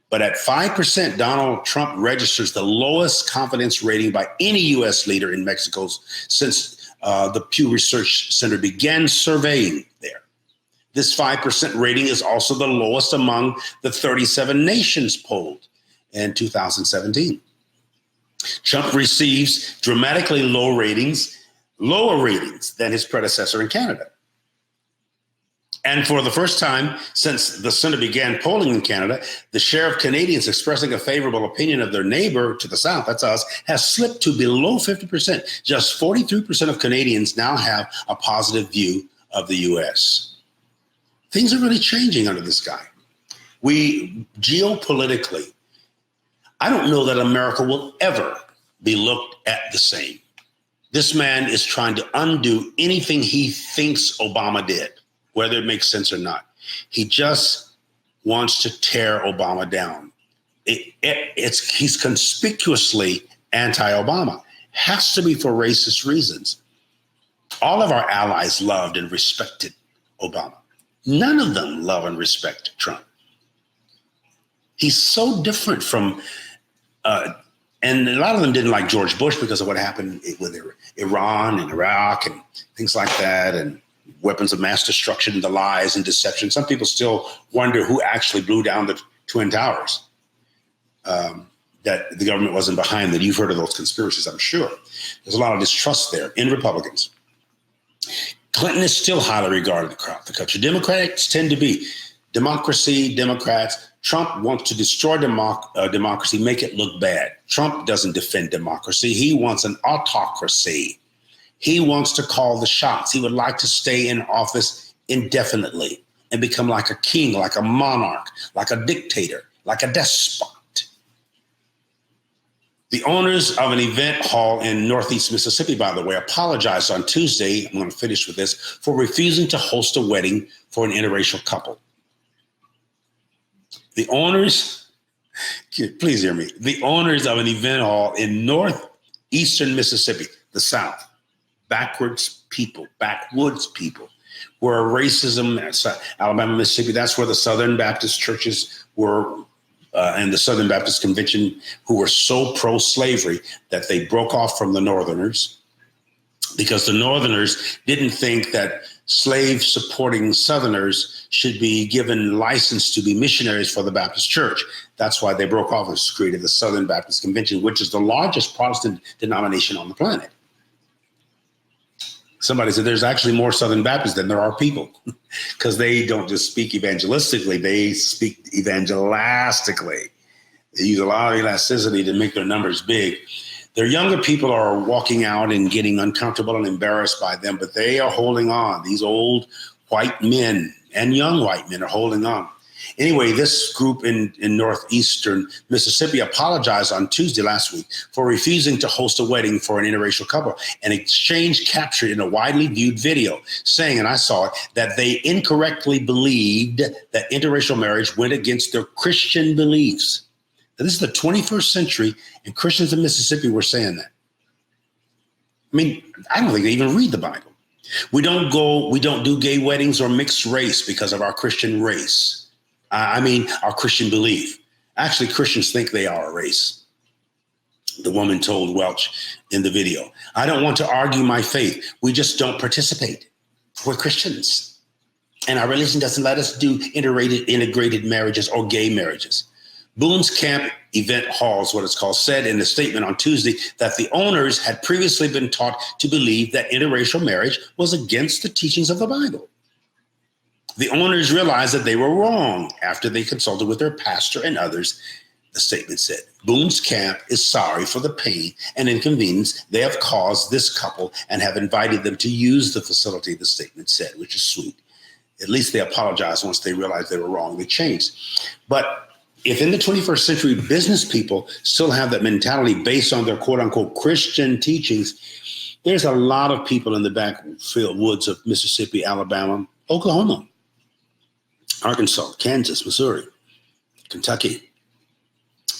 But at 5%, Donald Trump registers the lowest confidence rating by any U.S. leader in Mexico since the Pew Research Center began surveying there. This 5% rating is also the lowest among the 37 nations polled in 2017. Trump receives dramatically lower ratings than his predecessor in Canada. And for the first time since the Center began polling in Canada, the share of Canadians expressing a favorable opinion of their neighbor to the south, that's us, has slipped to below 50%. Just 43% of Canadians now have a positive view of the U.S. Things are really changing under this guy. We geopolitically, I don't know that America will ever be looked at the same. This man is trying to undo anything he thinks Obama did, whether it makes sense or not. He just wants to tear Obama down. he's conspicuously anti-Obama. Has to be for racist reasons. All of our allies loved and respected Obama. None of them love and respect Trump. He's so different from, and a lot of them didn't like George Bush because of what happened with Iran and Iraq and things like that, and weapons of mass destruction, and the lies and deception. Some people still wonder who actually blew down the Twin Towers, that the government wasn't behind that. You've heard of those conspiracies, I'm sure. There's a lot of distrust there in Republicans. Clinton is still highly regarded across the country. Democrats tend to be democracy, Democrats. Trump wants to destroy democracy, make it look bad. Trump doesn't defend democracy. He wants an autocracy. He wants to call the shots. He would like to stay in office indefinitely and become like a king, like a monarch, like a dictator, like a despot. The owners of an event hall in Northeast Mississippi, by the way, apologized on Tuesday, I'm going to finish with this, for refusing to host a wedding for an interracial couple. The owners, please hear me, the owners of an event hall in northeastern Mississippi, the South, backwoods people, where racism, Alabama, Mississippi, that's where the Southern Baptist churches were, and the Southern Baptist Convention, who were so pro-slavery that they broke off from the Northerners, because the Northerners didn't think that slave-supporting Southerners should be given license to be missionaries for the Baptist Church. That's why they broke off and created the Southern Baptist Convention, which is the largest Protestant denomination on the planet. Somebody said there's actually more Southern Baptists than there are people, because they don't just speak evangelistically, they speak evangelistically. They use a lot of elasticity to make their numbers big. Their younger people are walking out and getting uncomfortable and embarrassed by them, but they are holding on. These old white men and young white men are holding on. Anyway, this group in northeastern Mississippi apologized on Tuesday last week for refusing to host a wedding for an interracial couple, an exchange captured in a widely viewed video, saying, and I saw it, that they incorrectly believed that interracial marriage went against their Christian beliefs. Now, this is the 21st century, and Christians in Mississippi were saying that. I mean, I don't think they even read the Bible. We don't do gay weddings or mixed race because of our Christian race. Our Christian belief. Actually, Christians think they are a race. The woman told Welch in the video, I don't want to argue my faith. We just don't participate. We're Christians. And our religion doesn't let us do integrated marriages or gay marriages. Boone's Camp Event Hall is what it's called, said in a statement on Tuesday that the owners had previously been taught to believe that interracial marriage was against the teachings of the Bible. The owners realized that they were wrong after they consulted with their pastor and others, the statement said. Boone's Camp is sorry for the pain and inconvenience they have caused this couple and have invited them to use the facility, the statement said, which is sweet. At least they apologized once they realized they were wrong. They changed. But if in the 21st century business people still have that mentality based on their quote unquote Christian teachings, there's a lot of people in the backfield woods of Mississippi, Alabama, Oklahoma, Arkansas, Kansas, Missouri, Kentucky,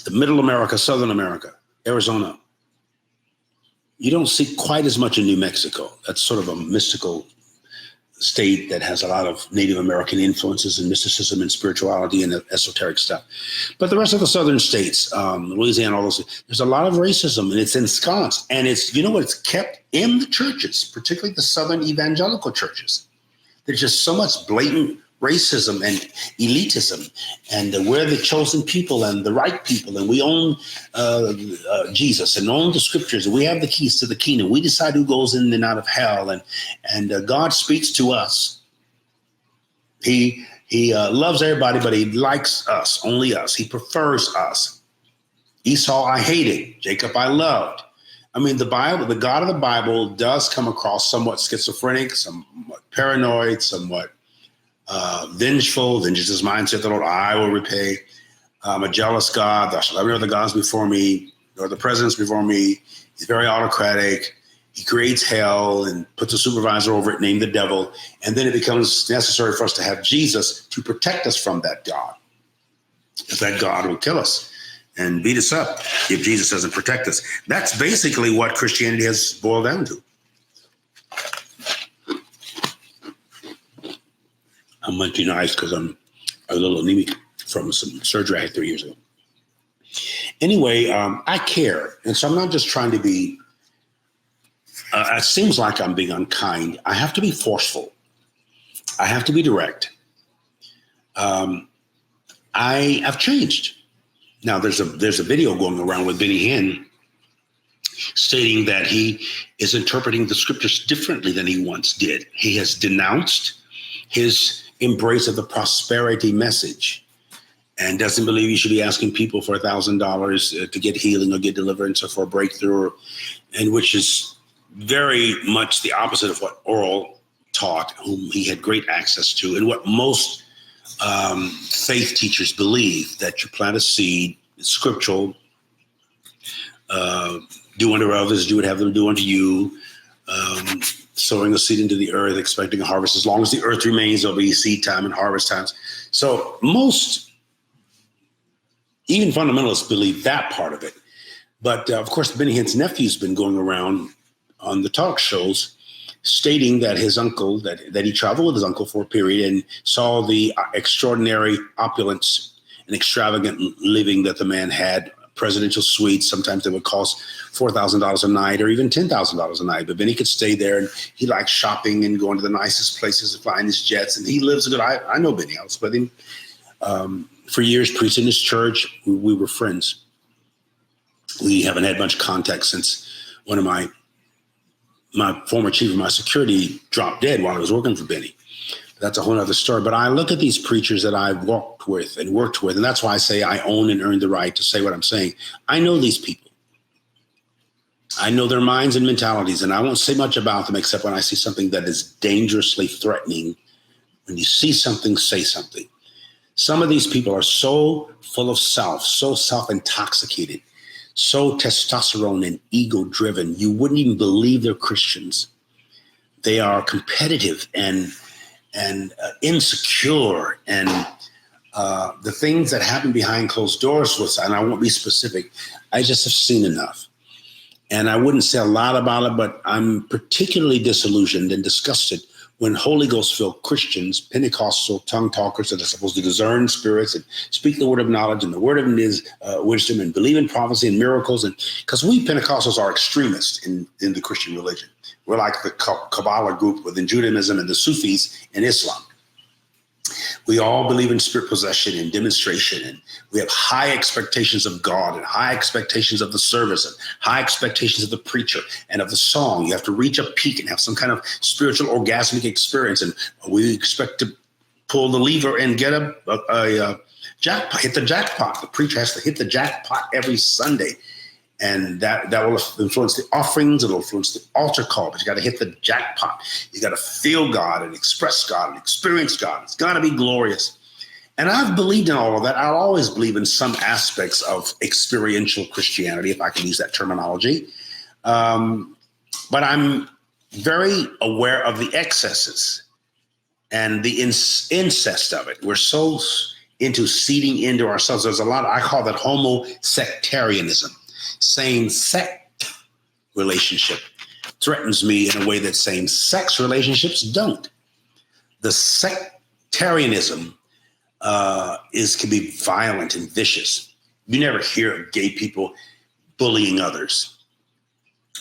the middle America, Southern America, Arizona. You don't see quite as much in New Mexico. That's sort of a mystical state that has a lot of Native American influences and mysticism and spirituality and esoteric stuff. But the rest of the southern states, Louisiana, all those, there's a lot of racism, and it's ensconced. And it's, it's kept in the churches, particularly the southern evangelical churches. There's just so much blatant racism and elitism, and we're the chosen people and the right people, and we own Jesus and own the scriptures, and we have the keys to the kingdom. We decide who goes in and out of hell, and God speaks to us. He loves everybody, but he likes us, only us. He prefers us. Esau I hated, Jacob I loved. I mean, the Bible, the God of the Bible does come across somewhat schizophrenic, somewhat paranoid, somewhat vengeful. Vengeance is mine, saith the Lord, I will repay. I'm a jealous God. Thou shalt have no other gods before me, nor the presidents before me. He's very autocratic. He creates hell and puts a supervisor over it named the devil. And then it becomes necessary for us to have Jesus to protect us from that God, because that God will kill us. and beat us up if Jesus doesn't protect us. That's basically what Christianity has boiled down to. I'm munching eyes because I'm a little anemic from some surgery I had 3 years ago. Anyway, I care. And so I'm not just trying to be, it seems like I'm being unkind. I have to be forceful. I have to be direct. I have changed. Now, there's a video going around with Benny Hinn stating that he is interpreting the scriptures differently than he once did. He has denounced his embrace of the prosperity message and doesn't believe you should be asking people for $1,000 to get healing or get deliverance or for a breakthrough, and which is very much the opposite of what Oral taught, whom he had great access to, and what most faith teachers believe, that you plant a seed, it's scriptural, do unto others, do what have them do unto you, sowing a seed into the earth, expecting a harvest. As long as the earth remains, there'll be seed time and harvest times. So most, even fundamentalists, believe that part of it. But of course, Benny Hinn's nephew's been going around on the talk shows stating that his uncle, that he traveled with his uncle for a period and saw the extraordinary opulence and extravagant living that the man had. Presidential suites, sometimes they would cost $4,000 a night or even $10,000 a night. But Benny could stay there, and he liked shopping and going to the nicest places and flying his jets. And he lives a good. I know Benny. I was with him for years, preached in his church. We were friends. We haven't had much contact since one of my former chief of my security dropped dead while I was working for Benny. That's a whole other story. But I look at these preachers that I've walked with and worked with, and that's why I say I own and earn the right to say what I'm saying. I know these people. I know their minds and mentalities, and I won't say much about them except when I see something that is dangerously threatening. When you see something, say something. Some of these people are so full of self, so self-intoxicated, so testosterone and ego-driven, you wouldn't even believe they're Christians. They are competitive and insecure, and the things that happen behind closed doors with, and I won't be specific, I just have seen enough. And I wouldn't say a lot about it, but I'm particularly disillusioned and disgusted when Holy Ghost-filled Christians, Pentecostal tongue talkers that are supposed to discern spirits and speak the word of knowledge and the word of wisdom and believe in prophecy and miracles, and because we Pentecostals are extremists in the Christian religion. We're like the Kabbalah group within Judaism and the Sufis in Islam. We all believe in spirit possession and demonstration, and we have high expectations of God and high expectations of the service and high expectations of the preacher and of the song. You have to reach a peak and have some kind of spiritual orgasmic experience, and we expect to pull the lever and get a jackpot, hit the jackpot. The preacher has to hit the jackpot every Sunday. And that will influence the offerings. It'll influence the altar call. But you got to hit the jackpot. You got to feel God and express God and experience God. It's got to be glorious. And I've believed in all of that. I'll always believe in some aspects of experiential Christianity, if I can use that terminology. But I'm very aware of the excesses and the incest of it. We're so into seeding into ourselves. There's a lot, I call that homosectarianism. Same-sex relationship threatens me in a way that same-sex relationships don't. The sectarianism can be violent and vicious. You never hear of gay people bullying others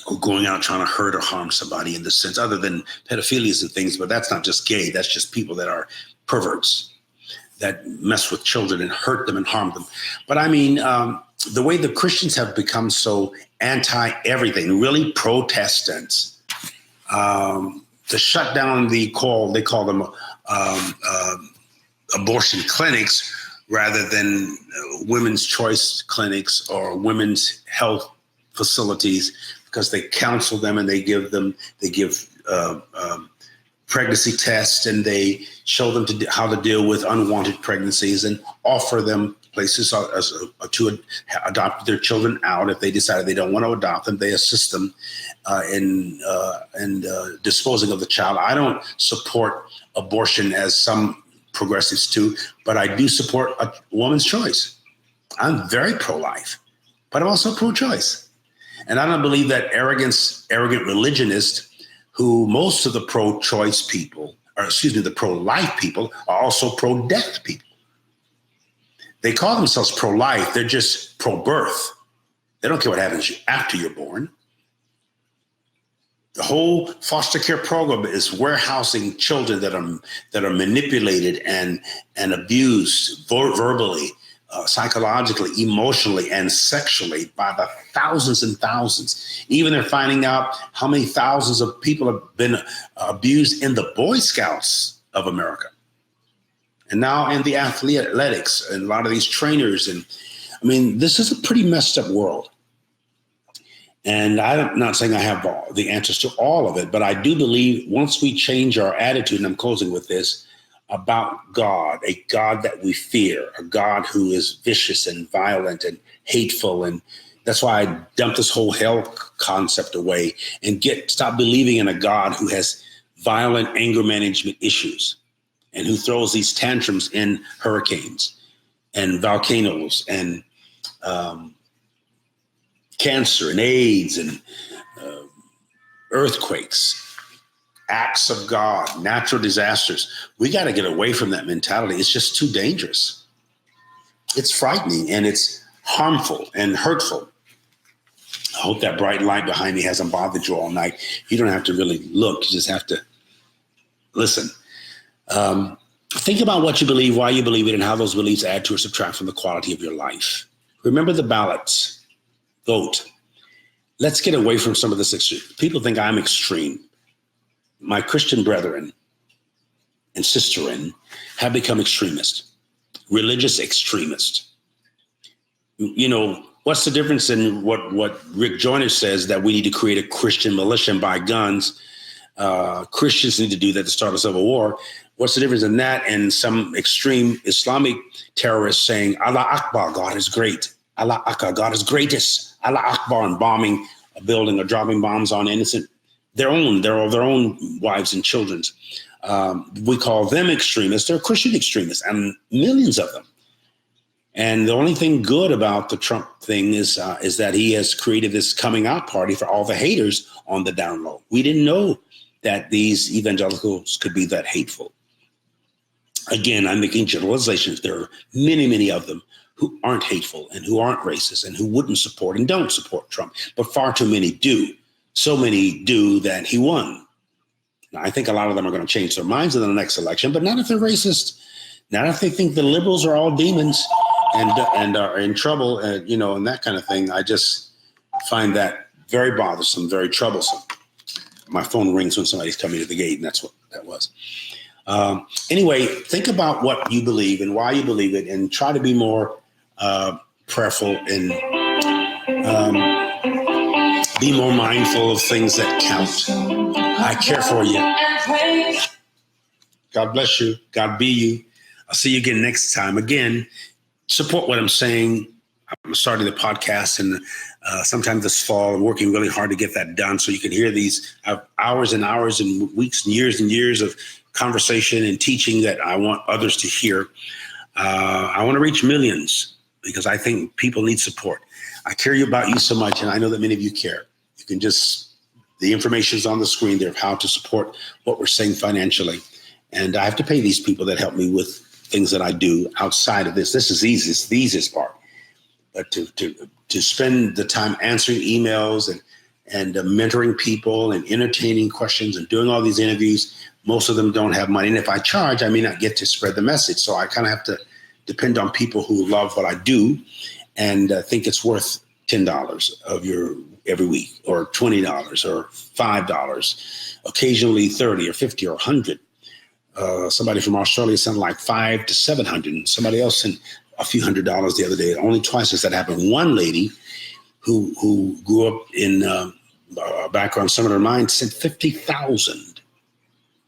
or going out trying to hurt or harm somebody in the sense, other than pedophilias and things, but that's not just gay. That's just people that are perverts that mess with children and hurt them and harm them. But I mean, the way the Christians have become so anti-everything, really Protestants, to shut down they call them abortion clinics rather than women's choice clinics or women's health facilities, because they counsel them and they give pregnancy tests, and they show them how to deal with unwanted pregnancies and offer them places to adopt their children out. If they decide they don't want to adopt them, they assist them in disposing of the child. I don't support abortion as some progressives do, but I do support a woman's choice. I'm very pro-life, but I'm also pro-choice. And I don't believe that arrogant religionists who most of the pro-choice people, the pro-life people are also pro-death people. They call themselves pro-life. They're just pro-birth. They don't care what happens after you're born. The whole foster care program is warehousing children that are manipulated and abused verbally, psychologically, emotionally, and sexually by the thousands and thousands. Even they're finding out how many thousands of people have been abused in the Boy Scouts of America. And now in the athletics and a lot of these trainers. And I mean, this is a pretty messed up world. And I'm not saying I have the answers to all of it, but I do believe once we change our attitude, and I'm closing with this, about God, a God that we fear, a God who is vicious and violent and hateful. And that's why I dumped this whole hell concept away and stop believing in a God who has violent anger management issues and who throws these tantrums in hurricanes and volcanoes and cancer and AIDS and earthquakes, acts of God, natural disasters. We got to get away from that mentality. It's just too dangerous. It's frightening and it's harmful and hurtful. I hope that bright light behind me hasn't bothered you all night. You don't have to really look. You just have to listen. Think about what you believe, why you believe it, and how those beliefs add to or subtract from the quality of your life. Remember the ballots. Vote. Let's get away from some of this extreme. People think I'm extreme. My Christian brethren and sisterin have become extremists, religious extremists. You know, what's the difference in what Rick Joyner says, that we need to create a Christian militia and buy guns? Christians need to do that to start a civil war. What's the difference in that and some extreme Islamic terrorists saying, Allah Akbar, God is great. Allah Akbar, God is greatest. Allah Akbar, and bombing a building or dropping bombs on innocent, their own wives and children. We call them extremists. They're Christian extremists, and millions of them. And the only thing good about the Trump thing is that he has created this coming out party for all the haters on the down low. We didn't know that these evangelicals could be that hateful. Again, I'm making generalizations. There are many, many of them who aren't hateful and who aren't racist and who wouldn't support and don't support Trump, but far too many do. So many do that he won. Now, I think a lot of them are going to change their minds in the next election, but not if they're racist. Not if they think the liberals are all demons and are in trouble, and that kind of thing. I just find that very bothersome, very troublesome. My phone rings when somebody's coming to the gate, and that's what that was. Anyway, think about what you believe and why you believe it, and try to be more prayerful and be more mindful of things that count. I care for you. God bless you. God be you. I'll see you again next time. Again, support what I'm saying. I'm starting the podcast, and sometime this fall, I'm working really hard to get that done so you can hear these hours and hours and weeks and years of conversation and teaching that I want others to hear. I want to reach millions because I think people need support. I care about you so much, and I know that many of you care. You can the information is on the screen there of how to support what we're saying financially. And I have to pay these people that help me with things that I do outside of this. This is the easiest part. But to spend the time answering emails and mentoring people and entertaining questions and doing all these interviews, most of them don't have money. And if I charge, I may not get to spread the message. So I kind of have to depend on people who love what I do and think it's worth $10 of your every week, or $20 or $5, occasionally $30 or $50 or $100. Somebody from Australia sent like $500 to $700, and somebody else sent a few $100 the other day. Only twice has that happened. One lady who grew up in a background similar to mine sent $50,000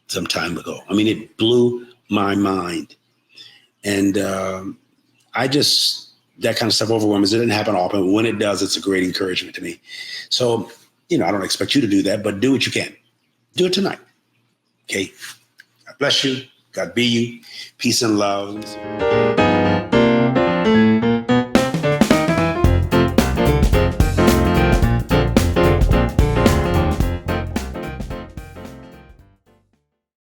some time ago. I mean, it blew my mind. And that kind of stuff overwhelms. It didn't happen often, but when it does, it's a great encouragement to me. So, I don't expect you to do that, but do what you can. Do it tonight. Okay. God bless you. God be you. Peace and love.